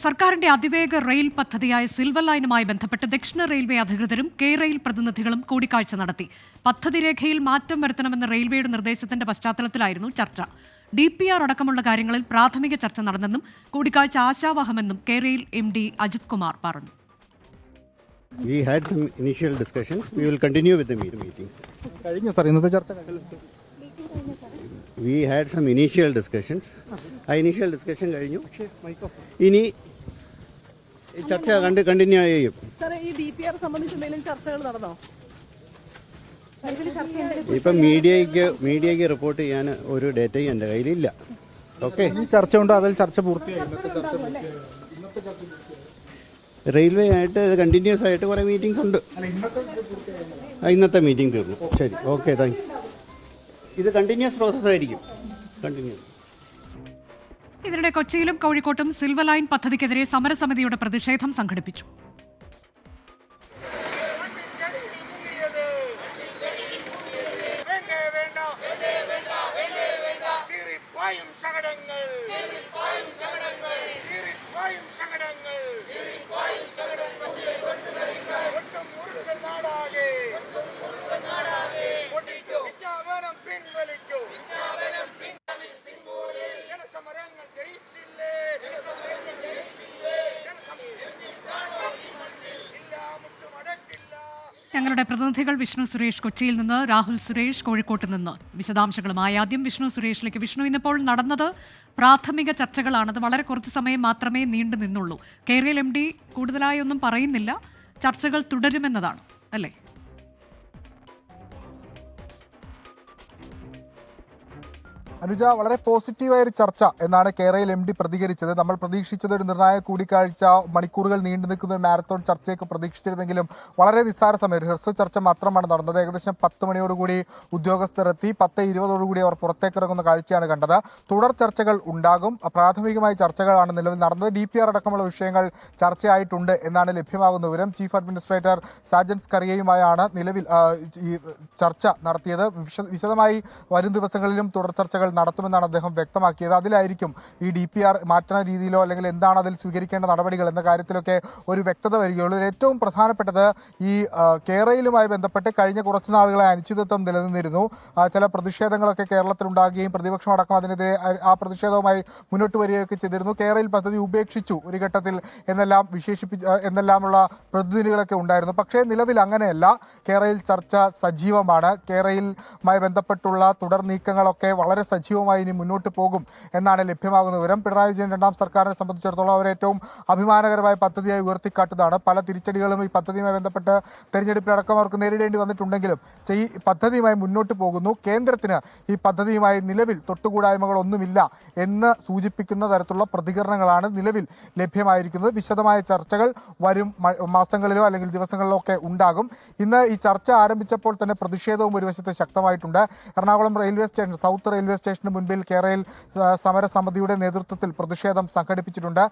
സർക്കാരിന്റെ അതിവേഗ റെയിൽ പദ്ധതിയായ സിൽവർ ലൈനുമായി ബന്ധപ്പെട്ട് ദക്ഷിണ റെയിൽവേ അധികൃതരും കെ റെയിൽ പ്രതിനിധികളും കൂടിക്കാഴ്ച നടത്തി. പദ്ധതി രേഖയിൽ മാറ്റം വരുത്തണമെന്ന റെയിൽവേയുടെ നിർദ്ദേശത്തിന്റെ പശ്ചാത്തലത്തിലായിരുന്നു ചർച്ച. DPR അടക്കമുള്ള കാര്യങ്ങളിൽ പ്രാഥമിക ചർച്ച നടന്നെന്നും കൂടിക്കാഴ്ച ആശാവഹമെന്നും K rail MD Ajith Kumar പറഞ്ഞു. We had some initial discussions. We will continue with the meetings. We had some initial discussions. Initial discussion കഴിഞ്ഞു. ഇനി ചർച്ച കണ്ടിന്യൂ ചെയ്യും. DPR സംബന്ധിച്ച് എന്തെങ്കിലും ചർച്ചകൾ നടന്നോ? ഇപ്പം മീഡിയയ്ക്ക് റിപ്പോർട്ട് ചെയ്യാൻ ഒരു ഡേറ്റയും എൻ്റെ കയ്യിലില്ല. ഓക്കെ, ഈ ചർച്ച കൊണ്ട് അതിൽ ചർച്ച പൂർത്തിയായി. റെയിൽവേ ആയിട്ട് കണ്ടിന്യൂസ് ആയിട്ട് കുറേ മീറ്റിംഗ്സ് ഉണ്ട്. ഇന്നത്തെ മീറ്റിംഗ് തീർന്നു. ശരി, ഓക്കെ, താങ്ക് യു. ഇത് കണ്ടിന്യൂസ് പ്രോസസ് ആയിരിക്കും. കണ്ടിന്യൂസ്. ഇതിനിടെ കൊച്ചിയിലും കോഴിക്കോട്ടും സിൽവർ ലൈൻ പദ്ധതിക്കെതിരെ സമരസമിതിയുടെ പ്രതിഷേധം സംഘടിപ്പിച്ചു. ഞങ്ങളുടെ പ്രതിനിധികൾ വിഷ്ണു സുരേഷ് കൊച്ചിയിൽ നിന്ന്, രാഹുൽ സുരേഷ് കോഴിക്കോട്ട് നിന്ന് വിശദാംശങ്ങളുമായി. ആദ്യം വിഷ്ണു സുരേഷിലേക്ക്. വിഷ്ണു, ഇന്നിപ്പോൾ നടന്നത് പ്രാഥമിക ചർച്ചകളാണത്. വളരെ കുറച്ച് സമയം മാത്രമേ നീണ്ടു നിന്നുള്ളൂ. കെ റെയിൽ MD കൂടുതലായി ഒന്നും പറയുന്നില്ല, ചർച്ചകൾ തുടരുമെന്നതാണ് അല്ലേ? അനുജ, വളരെ പോസിറ്റീവായ ഒരു ചർച്ച എന്നാണ് കെ റെയിൽ MD പ്രതികരിച്ചത്. നമ്മൾ പ്രതീക്ഷിച്ചത് ഒരു നിർണായക കൂടിക്കാഴ്ച, മണിക്കൂറുകൾ നീണ്ടു നിൽക്കുന്ന ഒരു മാരത്തോൺ ചർച്ചയൊക്കെ പ്രതീക്ഷിച്ചിരുന്നെങ്കിലും വളരെ നിസ്സാര സമയം, ഒരു ഹ്രസ്വ ചർച്ച മാത്രമാണ് നടന്നത്. ഏകദേശം 10 മണിയോടുകൂടി ഉദ്യോഗസ്ഥരെത്തി, 10:20 അവർ പുറത്തേക്കിറങ്ങുന്ന കാഴ്ചയാണ് കണ്ടത്. തുടർ ചർച്ചകൾ ഉണ്ടാകും. പ്രാഥമികമായ ചർച്ചകളാണ് നിലവിൽ നടന്നത്. DPR അടക്കമുള്ള വിഷയങ്ങൾ ചർച്ചയായിട്ടുണ്ട് എന്നാണ് ലഭ്യമാകുന്ന വിവരം. ചീഫ് അഡ്മിനിസ്ട്രേറ്റർ സാജൻ സ്കറിയയുമായാണ് നിലവിൽ ഈ ചർച്ച നടത്തിയത്. വിശദമായി വരും ദിവസങ്ങളിലും തുടർ ചർച്ചകൾ നടത്തുമെന്നാണ് അദ്ദേഹം വ്യക്തമാക്കിയത്. അതിലായിരിക്കും ഈ DPR മാറ്റുന്ന രീതിയിലോ അല്ലെങ്കിൽ എന്താണ് അതിൽ സ്വീകരിക്കേണ്ട നടപടികൾ എന്ന കാര്യത്തിലൊക്കെ ഒരു വ്യക്തത വരികയുള്ളൂ. ഏറ്റവും പ്രധാനപ്പെട്ടത് ഈ കെ റെയിലുമായി ബന്ധപ്പെട്ട് കഴിഞ്ഞ കുറച്ച് നാളുകളായി അനിശ്ചിതത്വം നിലനിന്നിരുന്നു. ചില പ്രതിഷേധങ്ങളൊക്കെ കേരളത്തിലുണ്ടാകുകയും പ്രതിപക്ഷം അടക്കം അതിനെതിരെ ആ പ്രതിഷേധവുമായി മുന്നോട്ട് വരികയൊക്കെ ചെയ്തിരുന്നു. കെ റെയിൽ പദ്ധതി ഉപേക്ഷിച്ചു ഒരു ഘട്ടത്തിൽ എന്നെല്ലാമുള്ള പ്രതിനിധികളൊക്കെ ഉണ്ടായിരുന്നു. പക്ഷേ നിലവിൽ അങ്ങനെയല്ല. കെ റെയിൽ ചർച്ച സജീവമാണ്. കെ റെയിലുമായി ബന്ധപ്പെട്ടുള്ള തുടർ നീക്കങ്ങളൊക്കെ വളരെ സജീവമായി ഇനി മുന്നോട്ട് പോകും എന്നാണ് ലഭ്യമാകുന്ന വിവരം. പിണറായി വിജയൻ രണ്ടാം സർക്കാരിനെ സംബന്ധിച്ചിടത്തോളം അവർ ഏറ്റവും അഭിമാനകരമായ പദ്ധതിയായി ഉയർത്തിക്കാട്ടുന്നതാണ്. പല തിരിച്ചടികളും ഈ പദ്ധതിയുമായി ബന്ധപ്പെട്ട് തെരഞ്ഞെടുപ്പിലടക്കം അവർക്ക് നേരിടേണ്ടി വന്നിട്ടുണ്ടെങ്കിലും ഈ പദ്ധതിയുമായി മുന്നോട്ട് പോകുന്നു. കേന്ദ്രത്തിന് ഈ പദ്ധതിയുമായി നിലവിൽ തൊട്ടുകൂടായ്മകളൊന്നുമില്ല എന്ന് സൂചിപ്പിക്കുന്ന തരത്തിലുള്ള പ്രതികരണങ്ങളാണ് നിലവിൽ ലഭ്യമായിരിക്കുന്നത്. വിശദമായ ചർച്ചകൾ വരും മാസങ്ങളിലോ അല്ലെങ്കിൽ ദിവസങ്ങളിലോ ഒക്കെ ഉണ്ടാകും. ഇന്ന് ഈ ചർച്ച ആരംഭിച്ചപ്പോൾ തന്നെ പ്രതിഷേധവും ഒരു വശത്ത് ശക്തമായിട്ടുണ്ട്. Ernakulam railway station, south railway സ്റ്റേഷന് മുൻപിൽ കെ റെയിൽ സമരസമിതിയുടെ നേതൃത്വത്തിൽ പ്രതിഷേധം സംഘടിപ്പിച്ചിട്ടുണ്ട്.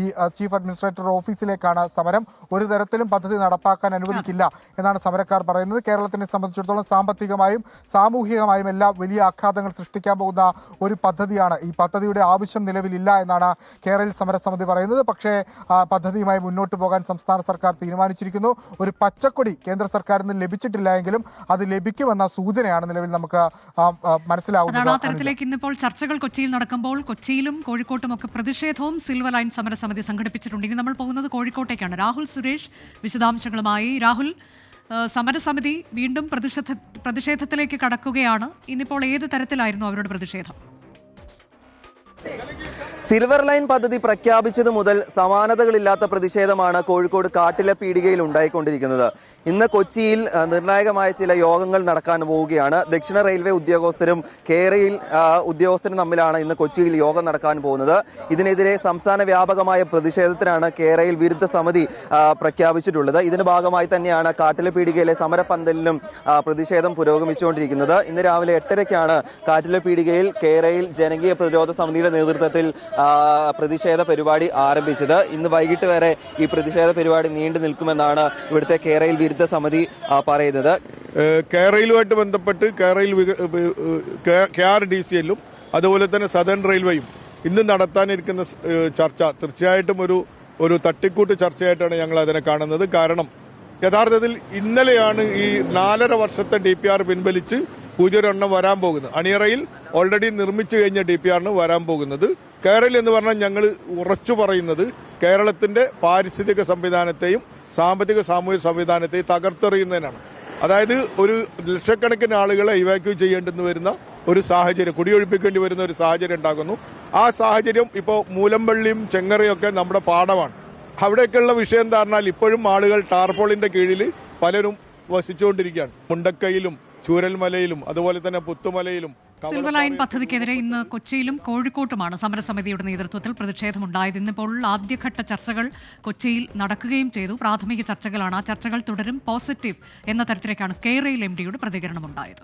ഈ ചീഫ് അഡ്മിനിസ്ട്രേറ്റർ ഓഫീസിലേക്കാണ് സമരം. ഒരു തരത്തിലും പദ്ധതി നടപ്പാക്കാൻ അനുവദിക്കില്ല എന്നാണ് സമരക്കാർ പറയുന്നത്. കേരളത്തിനെ സംബന്ധിച്ചിടത്തോളം സാമ്പത്തികമായും സാമൂഹികമായും എല്ലാം വലിയ ആഘാതങ്ങൾ സൃഷ്ടിക്കാൻ പോകുന്ന ഒരു പദ്ധതിയാണ്. ഈ പദ്ധതിയുടെ ആവശ്യം നിലവിലില്ല എന്നാണ് കെ റെയിൽ സമരസമിതി പറയുന്നത്. പക്ഷേ പദ്ധതിയുമായി മുന്നോട്ട് പോകാൻ സംസ്ഥാന സർക്കാർ തീരുമാനിച്ചിരിക്കുന്നു. ഒരു പച്ചക്കൊടി കേന്ദ്ര സർക്കാരിൽ നിന്ന് ലഭിച്ചിട്ടില്ല എങ്കിലും അത് ലഭിക്കുമെന്ന സൂചനയാണ് നിലവിൽ നമുക്ക് മനസ്സിലാവുന്നത്. ആ തരത്തിലേക്ക് ഇന്നിപ്പോൾ ചർച്ചകൾ കൊച്ചിയിൽ നടക്കുമ്പോൾ കൊച്ചിയിലും കോഴിക്കോട്ടും ഒക്കെ പ്രതിഷേധവും സിൽവർ ലൈൻ സമരസമിതി സംഘടിപ്പിച്ചിട്ടുണ്ട്. ഇനി നമ്മൾ പോകുന്നത് കോഴിക്കോട്ടേക്കാണ്. രാഹുൽ സുരേഷ് വിശദാംശങ്ങളുമായി. രാഹുൽ, സമരസമിതി വീണ്ടും പ്രതിഷേധത്തിലേക്ക് കടക്കുകയാണ്. ഇന്നിപ്പോൾ ഏത് തരത്തിലായിരുന്നു അവരുടെ പ്രതിഷേധം? സിൽവർ ലൈൻ പദ്ധതി പ്രഖ്യാപിച്ചത് മുതൽ സമാനതകളില്ലാത്ത പ്രതിഷേധമാണ് കോഴിക്കോട് കാട്ടിലെ പീടികയിൽ ഉണ്ടായിക്കൊണ്ടിരിക്കുന്നത്. ഇന്ന് കൊച്ചിയിൽ നിർണായകമായ ചില യോഗങ്ങൾ നടക്കാൻ പോവുകയാണ്. ദക്ഷിണ റെയിൽവേ ഉദ്യോഗസ്ഥരും കെ റെയിൽ ഉദ്യോഗസ്ഥരും തമ്മിലാണ് ഇന്ന് കൊച്ചിയിൽ യോഗം നടക്കാൻ പോകുന്നത്. ഇതിനെതിരെ സംസ്ഥാന വ്യാപകമായ പ്രതിഷേധത്തിനാണ് കെ റെയിൽ വിരുദ്ധ സമിതി പ്രഖ്യാപിച്ചിട്ടുള്ളത്. ഇതിന്റെ ഭാഗമായി തന്നെയാണ് കാട്ടിലെ പീടികയിലെ സമരപ്പന്തലിലും പ്രതിഷേധം പുരോഗമിച്ചുകൊണ്ടിരിക്കുന്നത്. ഇന്ന് രാവിലെ 8:30ക്കാണ് കാട്ടിലെ പീടികയിൽ കെ റെയിൽ ജനകീയ പ്രതിരോധ സമിതിയുടെ നേതൃത്വത്തിൽ പ്രതിഷേധ പരിപാടി ആരംഭിച്ചത്. ഇന്ന് വൈകിട്ട് വരെ ഈ പ്രതിഷേധ പരിപാടി നീണ്ടു നിൽക്കുമെന്നാണ് ഇവിടുത്തെ കെ റെയിൽ വിരുദ്ധ സമിതി പറയുന്നത്. കേരളയുമായിട്ട് ബന്ധപ്പെട്ട് KRDCL അതുപോലെ തന്നെ സദേൺ റെയിൽവേയും ഇന്ന് നടത്താനിരിക്കുന്ന ചർച്ച തീർച്ചയായിട്ടും ഒരു തട്ടിക്കൂട്ട് ചർച്ചയായിട്ടാണ് ഞങ്ങൾ അതിനെ കാണുന്നത്. കാരണം യഥാർത്ഥത്തിൽ ഇന്നലെയാണ് ഈ 4.5 വർഷത്തെ DPR പിൻവലിച്ച് 0 വരാൻ പോകുന്നത്. അണിയറയിൽ ഓൾറെഡി നിർമ്മിച്ചു കഴിഞ്ഞ DPR വരാൻ പോകുന്നത്. കേരളം എന്ന് പറഞ്ഞാൽ ഞങ്ങൾ ഉറച്ചു പറയുന്നത് കേരളത്തിന്റെ പാരിസ്ഥിതിക സംവിധാനത്തെയും സാമ്പത്തിക സാമൂഹിക സംവിധാനത്തെയും തകർത്തെറിയുന്നതിനാണ്. അതായത് ഒരു ലക്ഷക്കണക്കിന് ആളുകളെ ഇവാക്യൂവ് ചെയ്യേണ്ടെന്ന് വരുന്ന ഒരു സാഹചര്യം, കുടിയൊഴിപ്പിക്കേണ്ടി വരുന്ന ഒരു സാഹചര്യം ഉണ്ടാകുന്നു. ആ സാഹചര്യം ഇപ്പോൾ മൂലമ്പള്ളിയും ചെങ്ങറയും ഒക്കെ നമ്മുടെ പാടമാണ്. അവിടേക്കുള്ള വിഷയം എന്താ പറഞ്ഞാൽ ഇപ്പോഴും ആളുകൾ ടാർപോളിന്റെ കീഴിൽ പലരും വസിച്ചുകൊണ്ടിരിക്കുകയാണ്. മുണ്ടക്കയിലും ചൂരൽമലയിലും അതുപോലെ തന്നെ പുത്തുമലയിലും. സിൽവർ ലൈൻ പദ്ധതിക്കെതിരെ ഇന്ന് കൊച്ചിയിലും കോഴിക്കോട്ടുമാണ് സമരസമിതിയുടെ നേതൃത്വത്തിൽ പ്രതിഷേധമുണ്ടായത്. ഇന്നിപ്പോൾ ആദ്യഘട്ട ചർച്ചകൾ കൊച്ചിയിൽ നടക്കുകയും ചെയ്തു. പ്രാഥമിക ചർച്ചകളാണ്. ആ ചർച്ചകൾ തുടരും. പോസിറ്റീവ് എന്ന തരത്തിലേക്കാണ് കെയർ റെയിൽ MDയുടെ പ്രതികരണമുണ്ടായത്.